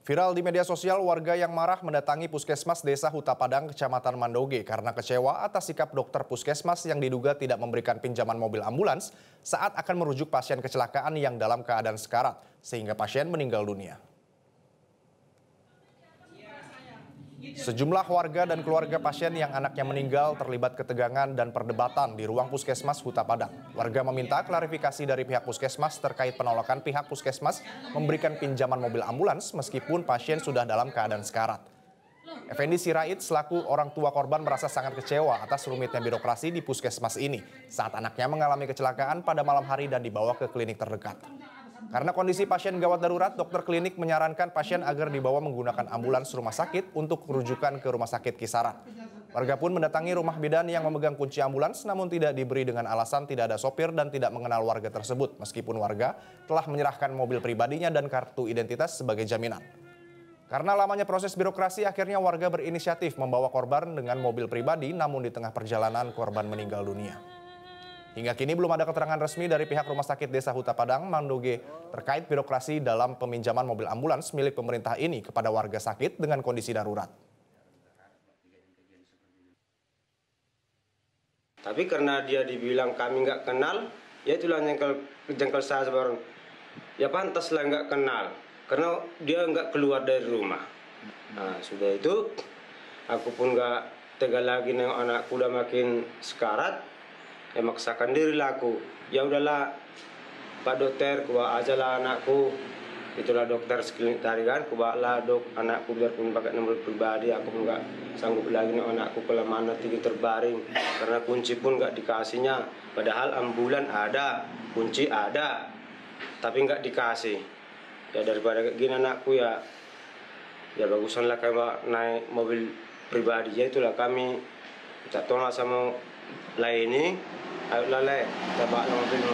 Viral di media sosial, warga yang marah mendatangi Puskesmas Desa Huta Padang, Kecamatan Mandoge karena kecewa atas sikap dokter Puskesmas yang diduga tidak memberikan pinjaman mobil ambulans saat akan merujuk pasien kecelakaan yang dalam keadaan sekarat, sehingga pasien meninggal dunia. Sejumlah warga dan keluarga pasien yang anaknya meninggal terlibat ketegangan dan perdebatan di ruang Puskesmas Huta Padang. Warga meminta klarifikasi dari pihak Puskesmas terkait penolakan pihak Puskesmas memberikan pinjaman mobil ambulans meskipun pasien sudah dalam keadaan sekarat. Effendi Sirait selaku orang tua korban merasa sangat kecewa atas rumitnya birokrasi di Puskesmas ini saat anaknya mengalami kecelakaan pada malam hari dan dibawa ke klinik terdekat. Karena kondisi pasien gawat darurat, dokter klinik menyarankan pasien agar dibawa menggunakan ambulans rumah sakit untuk rujukan ke rumah sakit kisaran. Warga pun mendatangi rumah bidan yang memegang kunci ambulans namun tidak diberi dengan alasan tidak ada sopir dan tidak mengenal warga tersebut meskipun warga telah menyerahkan mobil pribadinya dan kartu identitas sebagai jaminan. Karena lamanya proses birokrasi, akhirnya warga berinisiatif membawa korban dengan mobil pribadi namun di tengah perjalanan korban meninggal dunia. Hingga kini belum ada keterangan resmi dari pihak Rumah Sakit Desa Huta Padang, Mandoge terkait birokrasi dalam peminjaman mobil ambulans milik pemerintah ini kepada warga sakit dengan kondisi darurat. Tapi karena dia dibilang kami nggak kenal, ya itulah jengkel saya bareng. Ya pantaslah nggak kenal, karena dia nggak keluar dari rumah. Nah sudah itu, aku pun nggak tega lagi nengok anakku udah makin sekarat. Ya maksakan diri lah aku. Ya udahlah Pak Dokter, kubawa aja lah anakku. Itulah dokter sekeliling tadi kan, kubawa lah dok anakku biarpun pakai nomor pribadi. Aku pun nggak sanggup lagi nih anakku kalau mana tinggi terbaring. Karena kunci pun nggak dikasihnya. Padahal ambulan ada, kunci ada, tapi nggak dikasih. Ya daripada kayak gini anakku ya bagusan lah kayak naik mobil pribadi. Ya itulah kami minta tolong sama lain ini. Ayolah le, kita bawa mobil.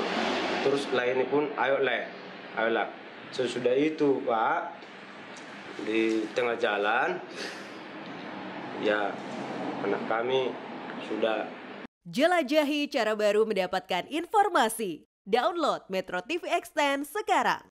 Terus lainnya pun ayolah. Sesudah itu Pak, di tengah jalan, ya anak kami sudah. Jelajahi cara baru mendapatkan informasi. Download Metro TV Extend sekarang.